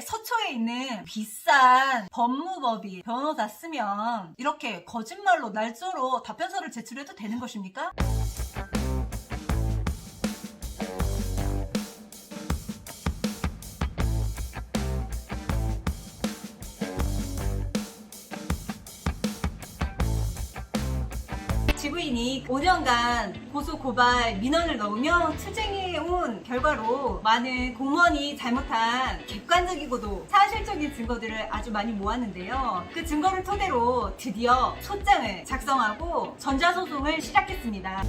서울의 서초에 있는 비싼 법무법인 변호사 쓰면 이렇게 거짓말로 날조로 답변서를 제출해도 되는 것입니까? 지구인이 5년간 고소고발 민원을 넣으며 투쟁해온 결과로 많은 공무원이 잘못한 객관적이고도 사실적인 증거들을 아주 많이 모았는데요. 그 증거를 토대로 드디어 소장을 작성하고 전자소송을 시작했습니다.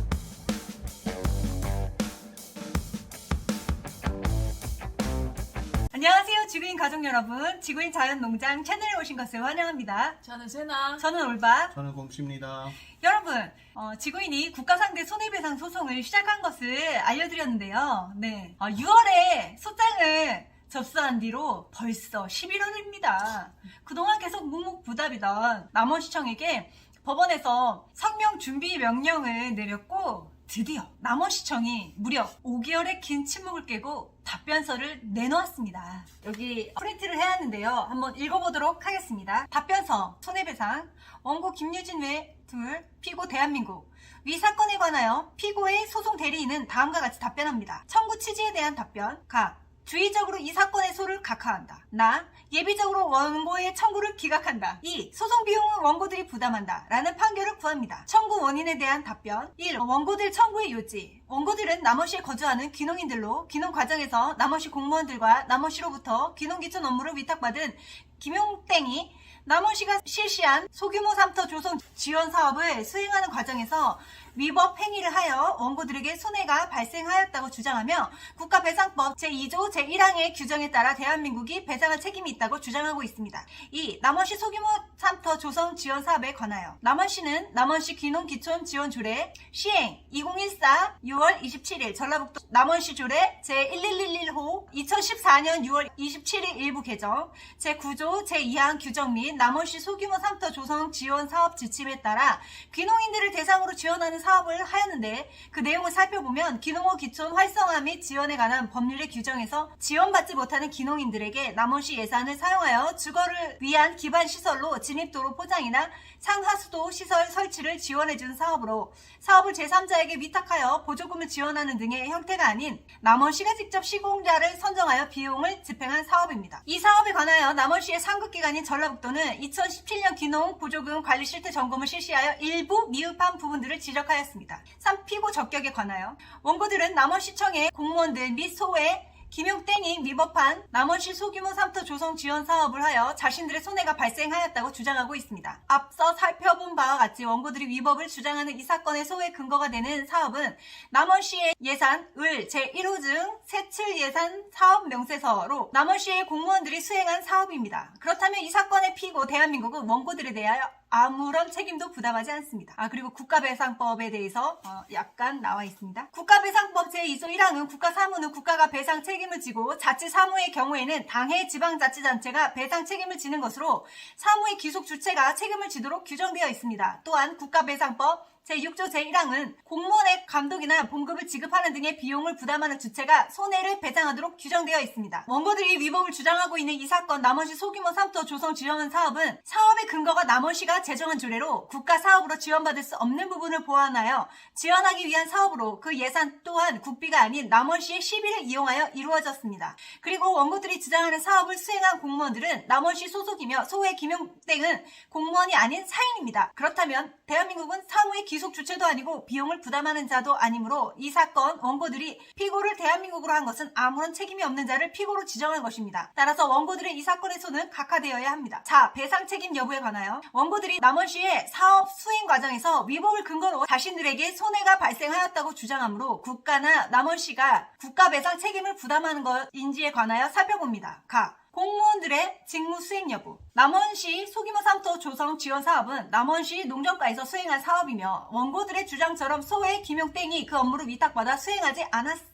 안녕하세요, 지구인 가족 여러분. 지구인 자연농장 채널에 오신 것을 환영합니다. 저는 세나. 저는 올바. 저는 공치입니다. 여러분, 지구인이 국가상대 손해배상 소송을 시작한 것을 알려드렸는데요. 네, 6월에 소장을 접수한 뒤로 벌써 11월입니다. 그동안 계속 묵묵부답이던 남원시청에게 법원에서 성명 준비 명령을 내렸고, 드디어 남원시청이 무려 5개월의 긴 침묵을 깨고 답변서를 내놓았습니다. 여기 프린트를 해야 하는데요. 한번 읽어보도록 하겠습니다. 답변서, 손해배상, 원고 김유진 외 둘, 피고 대한민국. 위 사건에 관하여 피고의 소송 대리인은 다음과 같이 답변합니다. 청구 취지에 대한 답변. 가. 주의적으로 이 사건의 소를 각하한다. 나. 예비적으로 원고의 청구를 기각한다. 2. 소송 비용은 원고들이 부담한다. 라는 판결을 구합니다. 청구 원인에 대한 답변. 1. 원고들 청구의 요지. 원고들은 남원시에 거주하는 귀농인들로 귀농 과정에서 남원시 공무원들과 남원시로부터 귀농기촌 업무를 위탁받은 김용땡이 남원시가 실시한 소규모 삼터 조성 지원 사업을 수행하는 과정에서 위법 행위를 하여 원고들에게 손해가 발생하였다고 주장하며 국가배상법 제2조 제1항의 규정에 따라 대한민국이 배상할 책임이 있다고 주장하고 있습니다. 2. 남원시 소규모 삼터 조성 지원 사업에 관하여 남원시는 남원시 귀농기촌 지원 조례 시행 2014 6월 27일 전라북도 남원시 조례 제1111호 2014년 6월 27일 일부 개정 제9조 제2항 규정 및 남원시 소규모 삼터 조성 지원 사업 지침에 따라 귀농인들을 대상으로 지원하는 사업을 하였는데 그 내용을 살펴보면 귀농호 기촌 활성화 및 지원에 관한 법률의 규정에서 지원받지 못하는 귀농인들에게 남원시 예산을 사용하여 주거를 위한 기반시설로 진입도로 포장이나 상하수도 시설 설치를 지원해주는 사업으로 사업을 제3자에게 위탁하여 보조금을 지원하는 등의 형태가 아닌 남원시가 직접 시공자를 선정하여 비용을 집행한 사업입니다. 이 사업에 관하여 남원시의 상급기관인 전라북도는 2017년 귀농 보조금 관리 실태 점검을 실시하여 일부 미흡한 부분들을 지적하였습니다. 3. 피고 적격에 관하여 원고들은 남원시청의 공무원들 및 소외 김용땡이 위법한 남원시 소규모 삼터 조성 지원 사업을 하여 자신들의 손해가 발생하였다고 주장하고 있습니다. 앞서 살펴본 바와 같이 원고들이 위법을 주장하는 이 사건의 소외 근거가 되는 사업은 남원시의 예산 을 제1호증 세출 예산 사업 명세서로 남원시의 공무원들이 수행한 사업입니다. 그렇다면 이 사건의 피고 대한민국은 원고들에 대하여 아무런 책임도 부담하지 않습니다. 그리고 국가배상법에 대해서 약간 나와 있습니다. 국가배상법 제2조 1항은 국가사무는 국가가 배상 책임을 지고 자치사무의 경우에는 당해 지방자치단체가 배상 책임을 지는 것으로 사무의 귀속 주체가 책임을 지도록 규정되어 있습니다. 또한 국가배상법 제6조 제1항은 공무원의 감독이나 봉급을 지급하는 등의 비용을 부담하는 주체가 손해를 배상하도록 규정되어 있습니다. 원고들이 위법을 주장하고 있는 이 사건 남원시 소규모 삼터 조성 지원 사업은 사업의 근거가 남원시가 제정한 조례로 국가사업으로 지원받을 수 없는 부분을 보완하여 지원하기 위한 사업으로 그 예산 또한 국비가 아닌 남원시의 시비를 이용하여 이루어졌습니다. 그리고 원고들이 주장하는 사업을 수행한 공무원들은 남원시 소속이며 소외 김용땡은 공무원이 아닌 사인입니다. 그렇다면 대한민국은 사무의 귀속 주체도 아니고 비용을 부담하는 자도 아니므로 이 사건 원고들이 피고를 대한민국으로 한 것은 아무런 책임이 없는 자를 피고로 지정한 것입니다. 따라서 원고들의 이 사건의 소는 각하되어야 합니다. 자, 배상 책임 여부에 관하여 원고들이 남원시의 사업 수행 과정에서 위법을 근거로 자신들에게 손해가 발생하였다고 주장하므로 국가나 남원시가 국가배상 책임을 부담하는 것인지에 관하여 살펴봅니다. 가. 공무원들의 직무 수행 여부. 남원시 소규모 삼터 조성 지원 사업은 남원시 농정과에서 수행한 사업이며 원고들의 주장처럼 소외 김용땡이 그 업무를 위탁받아 수행하지 않았습니다.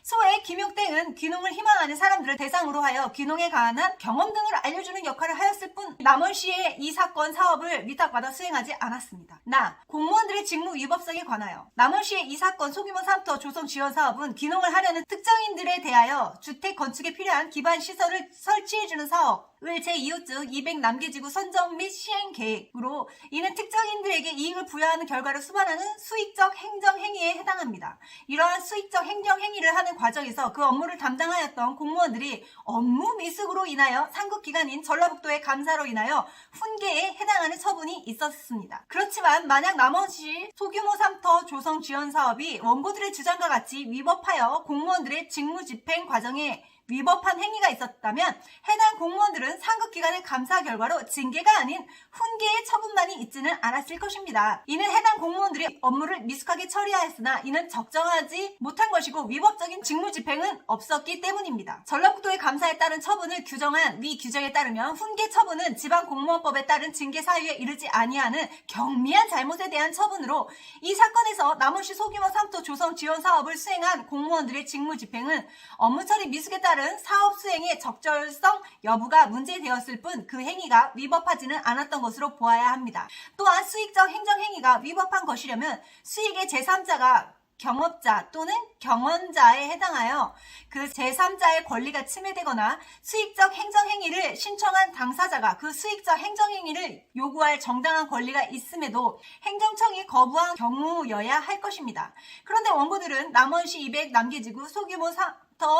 소의 김용땡은 귀농을 희망하는 사람들을 대상으로 하여 귀농에 관한 경험 등을 알려주는 역할을 하였을 뿐 남원시의 이 사건 사업을 위탁받아 수행하지 않았습니다. 공무원들의 직무 위법성에 관하여 남원시의 이 사건 소규모 3터 조성 지원 사업은 귀농을 하려는 특정인들에 대하여 주택 건축에 필요한 기반 시설을 설치해주는 사업을 제2호증 200 남계지구 선정 및 시행 계획으로 이는 특정인들에게 이익을 부여하는 결과를 수반하는 수익적 행정행위에 해당합니다. 이러한 수익적 행정행위를 하는 과정에서 그 업무를 담당하였던 공무원들이 업무 미숙으로 인하여 상급기관인 전라북도의 감사로 인하여 훈계에 해당하는 처분이 있었습니다. 그렇지만 만약 남원시 소규모 3터 조성 지원 사업이 원고들의 주장과 같이 위법하여 공무원들의 직무집행 과정에 위법한 행위가 있었다면 해당 공무원들은 상급기관의 감사 결과로 징계가 아닌 훈계의 처분만이 있지는 않았을 것입니다. 이는 해당 공무원들이 업무를 미숙하게 처리하였으나 이는 적정하지 못한 것이고 위법적인 직무집행은 없었기 때문입니다. 전라북도의 감사에 따른 처분을 규정한 위 규정에 따르면 훈계 처분은 지방공무원법에 따른 징계 사유에 이르지 아니하는 경미한 잘못에 대한 처분으로 이 사건에서 남원시 소규모 3터 조성 지원 사업을 수행한 공무원들의 직무집행은 업무 처리 미숙에 따른 사업 수행의 적절성 여부가 문제되었을 뿐 그 행위가 위법하지는 않았던 것으로 보아야 합니다. 또한 수익적 행정행위가 위법한 것이려면 수익의 제3자가 경업자 또는 경원자에 해당하여 그 제3자의 권리가 침해되거나 수익적 행정행위를 신청한 당사자가 그 수익적 행정행위를 요구할 정당한 권리가 있음에도 행정청이 거부한 경우여야 할 것입니다. 그런데 원고들은 남원시 200 남계지구 소규모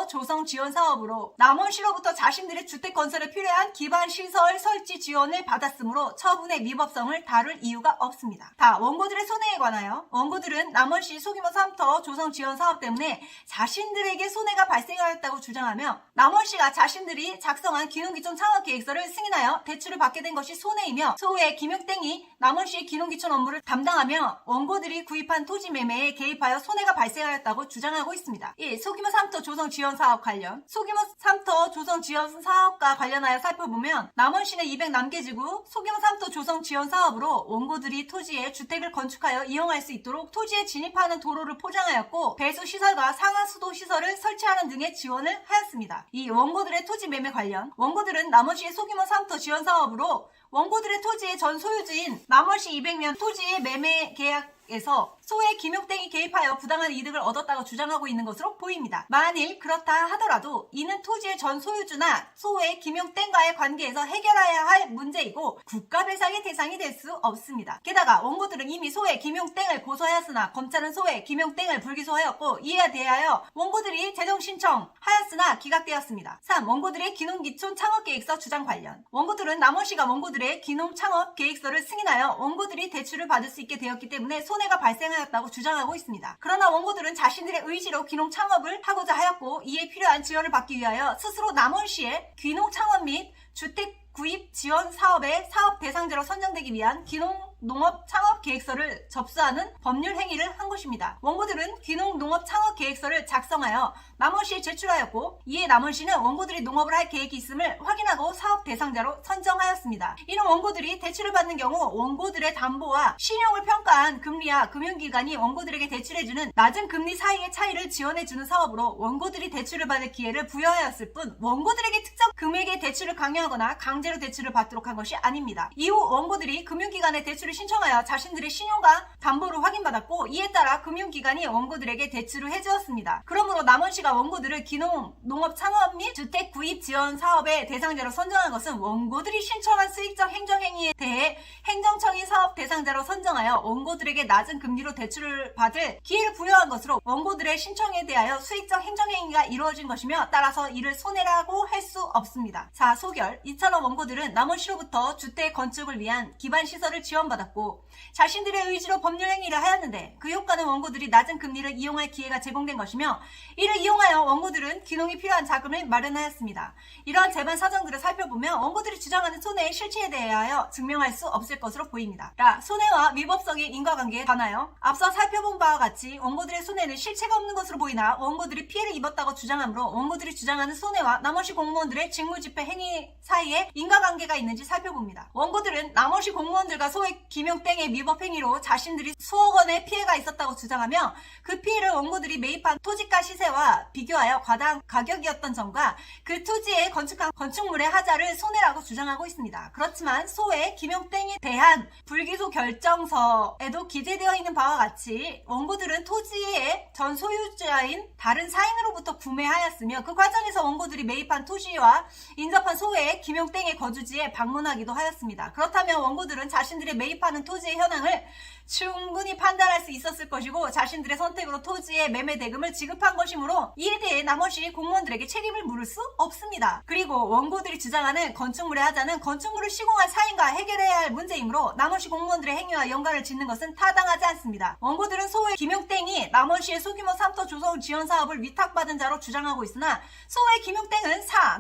조성 지원 사업으로 남원시로부터 자신들의 주택 건설에 필요한 기반 시설 설치 지원을 받았으므로 처분의 위법성을 다룰 이유가 없습니다. 원고들의 손해에 관하여 원고들은 남원시 소규모 3터 조성 지원 사업 때문에 자신들에게 손해가 발생하였다고 주장하며 남원시가 자신들이 작성한 귀농귀촌 창업 계획서를 승인하여 대출을 받게 된 것이 손해이며 소의 김용땡이 남원시의 귀농귀촌 업무를 담당하며 원고들이 구입한 토지 매매에 개입하여 손해가 발생하였다고 주장하고 있습니다. 1. 소규모 3터 조성 지원 사업 관련 소규모 3터 조성 지원 사업과 관련하여 살펴보면 남원시내 200 남계지구 소규모 3터 조성 지원 사업으로 원고들이 토지에 주택을 건축하여 이용할 수 있도록 토지에 진입하는 도로를 포장하였고 배수시설과 상하수도 시설을 설치하는 등의 지원을 하였습니다. 이 원고들의 토지 매매 관련 원고들은 남원시의 소규모 3터 지원 사업으로 원고들의 토지의 전 소유주인 남원시 200면 토지의 매매 계약에서 소의 김용땡이 개입하여 부당한 이득을 얻었다고 주장하고 있는 것으로 보입니다. 만일 그렇다 하더라도 이는 토지의 전 소유주나 소의 김용땡과의 관계에서 해결해야 할 문제이고 국가배상의 대상이 될 수 없습니다. 게다가 원고들은 이미 소의 김용땡을 고소하였으나 검찰은 소의 김용땡을 불기소하였고 이에 대하여 원고들이 재정 신청하였으나 기각되었습니다. 3. 원고들의 귀농귀촌 창업계획서 주장 관련 원고들은 남원시가 원고들의 귀농 창업 계획서를 승인하여 원고들이 대출을 받을 수 있게 되었기 때문에 손해가 발생하였다고 주장하고 있습니다. 그러나 원고들은 자신들의 의지로 귀농 창업을 하고자 하였고 이에 필요한 지원을 받기 위하여 스스로 남원시의 귀농 창업 및 주택 구입 지원 사업의 사업 대상자로 선정되기 위한 귀농 농업 창업 계획서를 접수하는 법률 행위를 한 것입니다. 원고들은 귀농 농업 창업 계획서를 작성하여 남원시에 제출하였고 이에 남원시는 원고들이 농업을 할 계획이 있음을 확인하고 사업 대상자로 선정하였습니다. 이는 원고들이 대출을 받는 경우 원고들의 담보와 신용을 평가한 금리와 금융기관이 원고들에게 대출해주는 낮은 금리 사이의 차이를 지원해주는 사업으로 원고들이 대출을 받을 기회를 부여하였을 뿐 원고들에게 특정 금액의 대출을 강요하거나 강제로 대출을 받도록 한 것이 아닙니다. 이후 원고들이 금융기관에 대출을 신청하여 자신들의 신용과 담보를 확인받았고 이에 따라 금융기관이 원고들에게 대출을 해주었습니다. 그러므로 남원시가 원고들을 귀농 농업 창업 및 주택 구입 지원 사업의 대상자로 선정한 것은 원고들이 신청한 수익적 행정행위에 대해 행정청이 사업 대상자로 선정하여 원고들에게 낮은 금리로 대출을 받을 기회를 부여한 것으로 원고들의 신청에 대하여 수익적 행정행위가 이루어진 것이며 따라서 이를 손해라고 할 수 없습니다. 자, 소결. 이처럼 원고들은 남원시로부터 주택 건축을 위한 기반 시설을 지원받았고 자신들의 의지로 법률 행위를 하였는데 그 효과는 원고들이 낮은 금리를 이용할 기회가 제공된 것이며 이를 이용하여 원고들은 귀농이 필요한 자금을 마련하였습니다. 이러한 재반 사정들을 살펴보면 원고들이 주장하는 손해의 실체에 대하여 증명할 수 없을 것으로 보입니다. 손해와 위법성의 인과관계에 관하여 앞서 살펴본 바와 같이 원고들의 손해는 실체가 없는 것으로 보이나 원고들이 피해를 입었다고 주장하므로 원고들이 주장하는 손해와 남원시 공무원들의 직무집행 행위 사이에 인과관계가 있는지 살펴봅니다. 원고들은 남원시 공무원들과 소액 김용땡의 미법 행위로 자신들이 수억 원의 피해가 있었다고 주장하며 그 피해를 원고들이 매입한 토지가 시세와 비교하여 과다한 가격이었던 점과 그 토지에 건축한 건축물의 하자를 손해라고 주장하고 있습니다. 그렇지만 소액 김용땡에 대한 불기소 결정서에도 기재되어 있는 바와 같이 원고들은 토지의 전 소유자인 다른 사인으로부터 구매하였으며 그 과정에서 원고들이 매입한 토지와 인접한 소액 김용땡의 거주지에 방문하기도 하였습니다. 그렇다면 원고들은 자신들이 매입하는 토지의 현황을 충분히 판단할 수 있었을 것이고 자신들의 선택으로 토지의 매매 대금을 지급한 것이므로 이에 대해 남원시 공무원들에게 책임을 물을 수 없습니다. 그리고 원고들이 주장하는 건축물의 하자는 건축물을 시공한 사인과 해결해야 할 문제이므로 남원시 공무원들의 행위와 연관을 짓는 것은 타당하지 않습니다. 원고들은 소액 김용땡이 남원시의 소규모 삼터 조성 지원 사업을 위탁받은 자로 주장하고 있으나 소액 김용땡은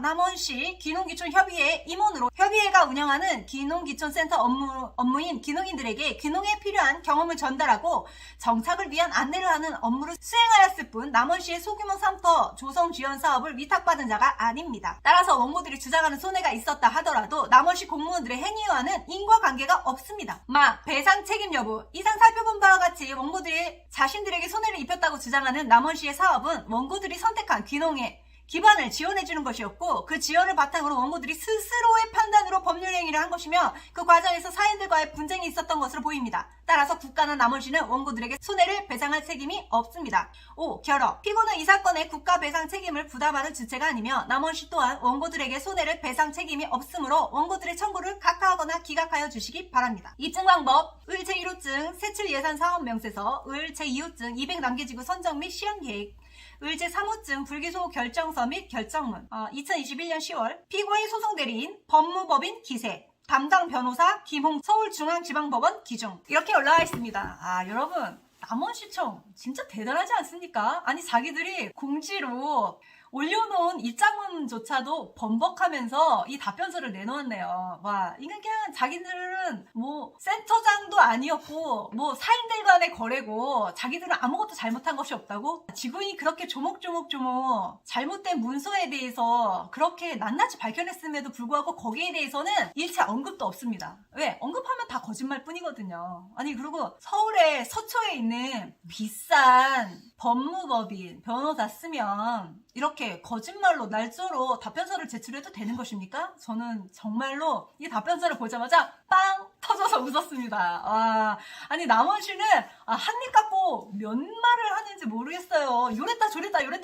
남원시 기농기촌 협의회 임원으로 협의회가 운영하는 기농기촌센터 업무인 기농인들에게 기농에 필요한 경험을 전달하고 정착을 위한 안내를 하는 업무를 수행하였을 뿐 남원시의 소규모 삼터 조성 지원 사업을 위탁받은 자가 아닙니다. 따라서 원고들이 주장하는 손해가 있었다 하더라도 남원시 공무원들의 행위와는 인과관계가 없습니다. 배상 책임 여부. 이상 살펴본 바와 같이 원고들이 자신들에게 손해를 입혔다고 주장하는 남원시의 사업은 원고들이 선택한 귀농의 기반을 지원해주는 것이었고 그 지원을 바탕으로 원고들이 스스로의 판단으로 법률 행위를 한 것이며 그 과정에서 사인들과의 분쟁이 있었던 것으로 보입니다. 따라서 국가나 남원시는 원고들에게 손해를 배상할 책임이 없습니다. 5. 결어. 피고는 이 사건의 국가 배상 책임을 부담하는 주체가 아니며 남원시 또한 원고들에게 손해를 배상 책임이 없으므로 원고들의 청구를 각하하거나 기각하여 주시기 바랍니다. 입증 방법. 을 제1호증 세출 예산 사업 명세서, 을 제2호증 200남개지구 선정 및 실행 계획, 을 제3호증 불기소 결정서 및 결정문. 2021년 10월 피고의 소송대리인 법무법인 기세, 담당 변호사 김홍 서울중앙지방법원 기중. 이렇게 올라와 있습니다. 여러분 남원시청 진짜 대단하지 않습니까? 아니 자기들이 공지로 올려놓은 입장문조차도 번복하면서 이 답변서를 내놓았네요. 와, 이게 그냥 자기들은 뭐 센터장도 아니었고 뭐 사인들 간의 거래고 자기들은 아무것도 잘못한 것이 없다고? 지구인이 그렇게 조목조목 잘못된 문서에 대해서 그렇게 낱낱이 밝혀냈음에도 불구하고 거기에 대해서는 일체 언급도 없습니다. 왜? 언급하면 다 거짓말뿐이거든요. 아니 그리고 서울의 서초에 있는 비싼 법무법인 변호사 쓰면 이렇게 거짓말로 날조로 답변서를 제출해도 되는 것입니까? 저는 정말로 이 답변서를 보자마자 빵 터져서 웃었습니다. 와, 아니 남원시는 한입 갖고 몇 말을 하는지 모르겠어요. 요랬다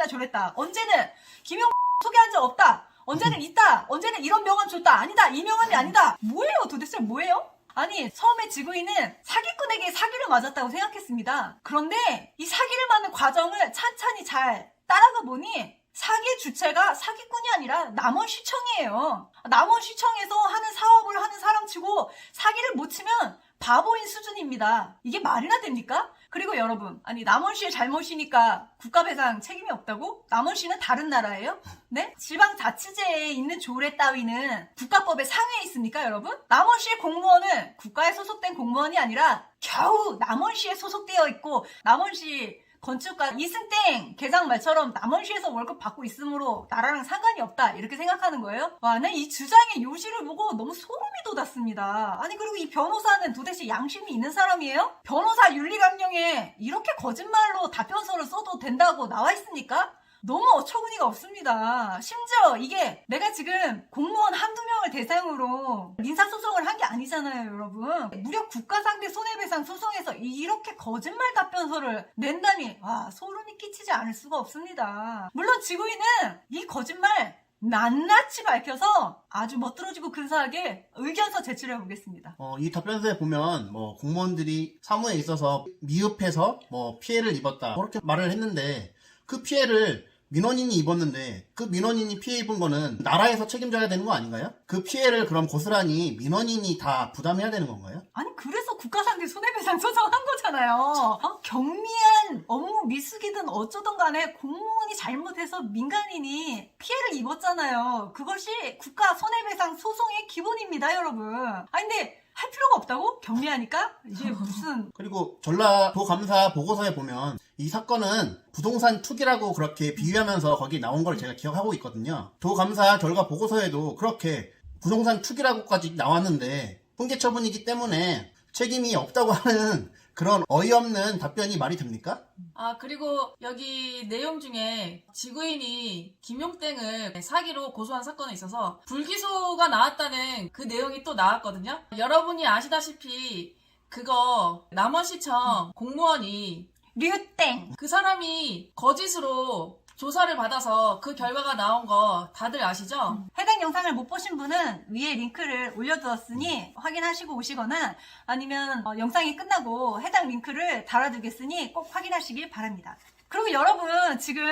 저랬다. 언제는 김용 소개한 적 없다. 언제는 있다. 언제는 이런 명함 줬다. 아니다. 이 명함이 아니다. 뭐예요? 도대체 뭐예요? 아니 처음에 지구인은 사기꾼에게 사기를 맞았다고 생각했습니다. 그런데 이 사기를 맞는 과정을 찬찬히 잘 따라가 보니 사기의 주체가 사기꾼이 아니라 남원시청이에요. 남원시청에서 하는 사업을 하는 사람치고 사기를 못 치면 바보인 수준입니다. 이게 말이나 됩니까? 그리고 여러분, 아니 남원시의 잘못이니까 국가배상 책임이 없다고? 남원시는 다른 나라예요? 네? 지방자치제에 있는 조례 따위는 국가법의 상위에 있습니까, 여러분? 남원시의 공무원은 국가에 소속된 공무원이 아니라 겨우 남원시에 소속되어 있고 남원시 건축가 이승땡 계장 말처럼 남원시에서 월급 받고 있으므로 나라랑 상관이 없다 이렇게 생각하는 거예요? 와, 난 이 주장의 요지를 보고 너무 소름이 돋았습니다. 아니 그리고 이 변호사는 도대체 양심이 있는 사람이에요? 변호사 윤리감령에 이렇게 거짓말로 답변서를 써도 된다고 나와 있습니까? 너무 어처구니가 없습니다. 심지어 이게 내가 지금 공무원 한두 명을 대상으로 민사소송을 한 게 아니잖아요, 여러분. 무려 국가상대 손해배상 소송에서 이렇게 거짓말 답변서를 낸다니 소름이 끼치지 않을 수가 없습니다. 물론 지구인은 이 거짓말 낱낱이 밝혀서 아주 멋들어지고 근사하게 의견서 제출해 보겠습니다. 이 답변서에 보면 공무원들이 사무에 있어서 미흡해서 피해를 입었다 그렇게 말을 했는데 그 피해를 민원인이 입었는데 그 민원인이 피해 입은 거는 나라에서 책임져야 되는 거 아닌가요? 그 피해를 그럼 고스란히 민원인이 다 부담해야 되는 건가요? 아니 그래서 국가상대 손해배상 소송한 거잖아요. 경미한 업무 미숙이든 어쩌든 간에 공무원이 잘못해서 민간인이 피해를 입었잖아요. 그것이 국가 손해배상 소송의 기본입니다, 여러분. 아니 근데 할 필요가 없다고? 경미하니까? 이게 무슨 그리고 전라도 감사 보고서에 보면 이 사건은 부동산 투기라고 그렇게 비유하면서 거기 나온 걸 제가 기억하고 있거든요. 도감사 결과 보고서에도 그렇게 부동산 투기라고까지 나왔는데 훈계 처분이기 때문에 책임이 없다고 하는 그런 어이없는 답변이 말이 됩니까? 아, 그리고 여기 내용 중에 지구인이 김용땡을 사기로 고소한 사건에 있어서 불기소가 나왔다는 그 내용이 또 나왔거든요. 여러분이 아시다시피 그거 남원시청 공무원이 류땡. 그 사람이 거짓으로 조사를 받아서 그 결과가 나온 거 다들 아시죠? 해당 영상을 못 보신 분은 위에 링크를 올려두었으니 확인하시고 오시거나 아니면 영상이 끝나고 해당 링크를 달아두겠으니 꼭 확인하시길 바랍니다. 그리고 여러분 지금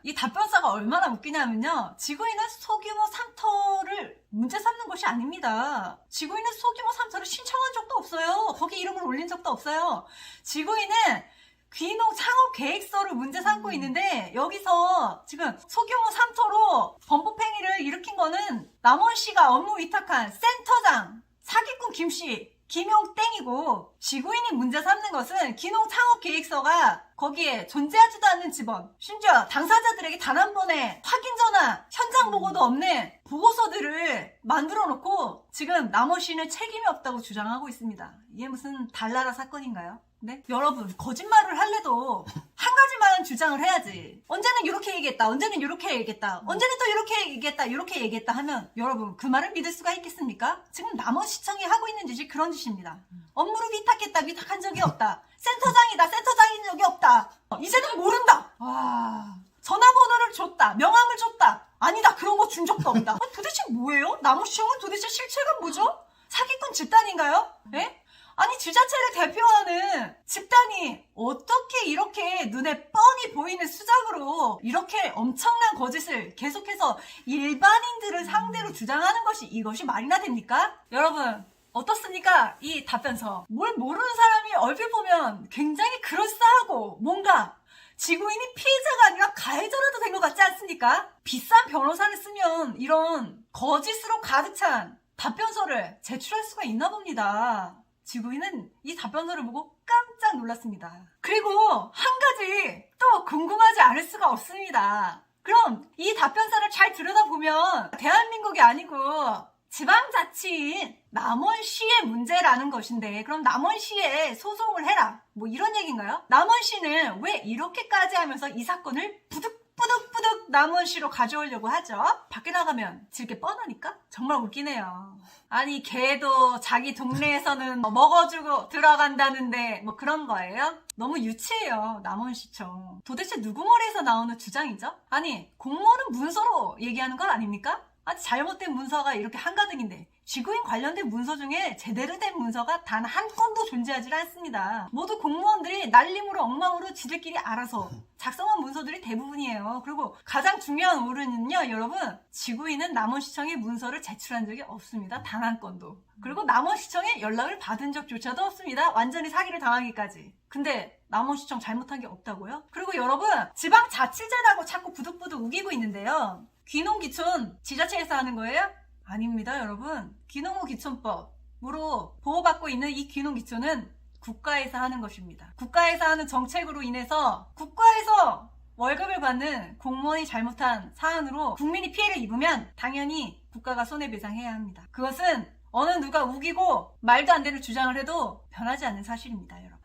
이 답변서가 얼마나 웃기냐면요. 지구인은 소규모 삼터를 문제 삼는 것이 아닙니다. 지구인은 소규모 삼터를 신청한 적도 없어요. 거기 이름을 올린 적도 없어요. 지구인은 귀농 창업 계획서를 문제 삼고 있는데 여기서 지금 소규모 삼터로 범법행위를 일으킨 거는 남원시가 업무 위탁한 센터장 사기꾼 김씨 김용땡이고 지구인이 문제 삼는 것은 귀농 창업 계획서가 거기에 존재하지도 않는 집원 심지어 당사자들에게 단 한 번의 확인 전화 현장 보고도 없는 보고서들을 만들어 놓고 지금 남원시는 책임이 없다고 주장하고 있습니다. 이게 무슨 달나라 사건인가요? 네? 여러분 거짓말을 할래도 한 가지만 주장을 해야지. 언제는 이렇게 얘기했다. 언제는 이렇게 얘기했다. 언제는 또 이렇게 얘기했다. 이렇게 얘기했다 하면 여러분 그 말을 믿을 수가 있겠습니까? 지금 남원시청이 하고 있는 짓이 그런 짓입니다. 업무를 위탁했다. 위탁한 적이 없다. 센터장이다. 센터장인 적이 없다. 이제는 모른다. 와, 전화번호를 줬다. 명함을 줬다. 아니다. 그런 거 준 적도 없다. 도대체 뭐예요? 남원시청은 도대체 실체가 뭐죠? 사기꾼 집단인가요? 예? 아니 지자체를 대표하는 집단이 어떻게 이렇게 눈에 뻔히 보이는 수작으로 이렇게 엄청난 거짓을 계속해서 일반인들을 상대로 주장하는 것이 이것이 말이나 됩니까? 여러분 어떻습니까? 이 답변서. 뭘 모르는 사람이 얼핏 보면 굉장히 그럴싸하고 뭔가 지구인이 피해자가 아니라 가해자라도 된 것 같지 않습니까? 비싼 변호사를 쓰면 이런 거짓으로 가득 찬 답변서를 제출할 수가 있나 봅니다. 지구인은 이 답변서를 보고 깜짝 놀랐습니다. 그리고 한 가지 또 궁금하지 않을 수가 없습니다. 그럼 이 답변서를 잘 들여다보면 대한민국이 아니고 지방자치인 남원시의 문제라는 것인데 그럼 남원시에 소송을 해라 뭐 이런 얘기인가요? 남원시는 왜 이렇게까지 하면서 이 사건을 부득부득 남원시로 가져오려고 하죠? 밖에 나가면 질게 뻔하니까? 정말 웃기네요. 아니 걔도 자기 동네에서는 먹어주고 들어간다는데 뭐 그런 거예요? 너무 유치해요. 남원시청. 도대체 누구 머리에서 나오는 주장이죠? 아니 공무원은 문서로 얘기하는 거 아닙니까? 아니 잘못된 문서가 이렇게 한가득인데 지구인 관련된 문서 중에 제대로 된 문서가 단 한 건도 존재하지 않습니다. 모두 공무원들이 날림으로 엉망으로 지들끼리 알아서 작성한 문서들이 대부분이에요. 그리고 가장 중요한 오류는요, 여러분, 지구인은 남원시청에 문서를 제출한 적이 없습니다. 단 한 건도. 그리고 남원시청에 연락을 받은 적조차도 없습니다. 완전히 사기를 당하기까지. 근데 남원시청 잘못한 게 없다고요? 그리고 여러분, 지방자치제라고 자꾸 부득부득 우기고 있는데요. 귀농귀촌 지자체에서 하는 거예요? 아닙니다, 여러분. 귀농후 귀촌법으로 보호받고 있는 이 귀농귀촌은 국가에서 하는 것입니다. 국가에서 하는 정책으로 인해서 국가에서 월급을 받는 공무원이 잘못한 사안으로 국민이 피해를 입으면 당연히 국가가 손해배상해야 합니다. 그것은 어느 누가 우기고 말도 안 되는 주장을 해도 변하지 않는 사실입니다, 여러분.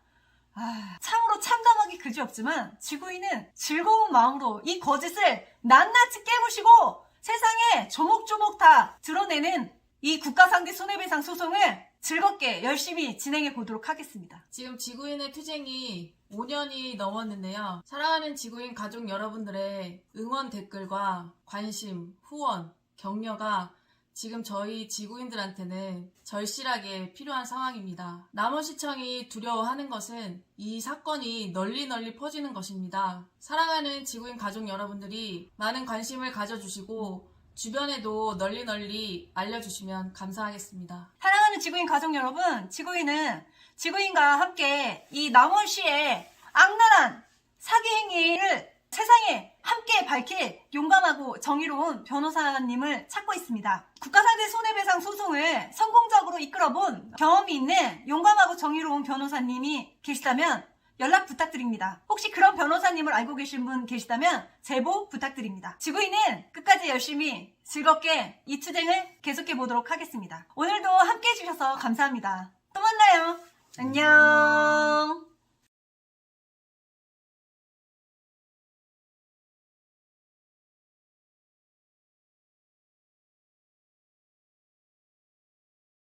참으로 참담하기 그지없지만 지구인은 즐거운 마음으로 이 거짓을 낱낱이 깨부시고 세상에 조목조목 다 드러내는 이 국가상대 손해배상 소송을 즐겁게 열심히 진행해 보도록 하겠습니다. 지금 지구인의 투쟁이 5년이 넘었는데요. 사랑하는 지구인 가족 여러분들의 응원 댓글과 관심, 후원, 격려가 지금 저희 지구인들한테는 절실하게 필요한 상황입니다. 남원시청이 두려워하는 것은 이 사건이 널리 퍼지는 것입니다. 사랑하는 지구인 가족 여러분들이 많은 관심을 가져주시고 주변에도 널리 알려주시면 감사하겠습니다. 사랑하는 지구인 가족 여러분, 지구인은 지구인과 함께 이 남원시의 악랄한 사기 행위를 세상에 함께 밝힐 용감하고 정의로운 변호사님을 찾고 있습니다. 국가상대 손해배상 소송을 성공적으로 이끌어본 경험이 있는 용감하고 정의로운 변호사님이 계시다면 연락 부탁드립니다. 혹시 그런 변호사님을 알고 계신 분 계시다면 제보 부탁드립니다. 지구인은 끝까지 열심히 즐겁게 이 투쟁을 계속해 보도록 하겠습니다. 오늘도 함께 해주셔서 감사합니다. 또 만나요. 안녕.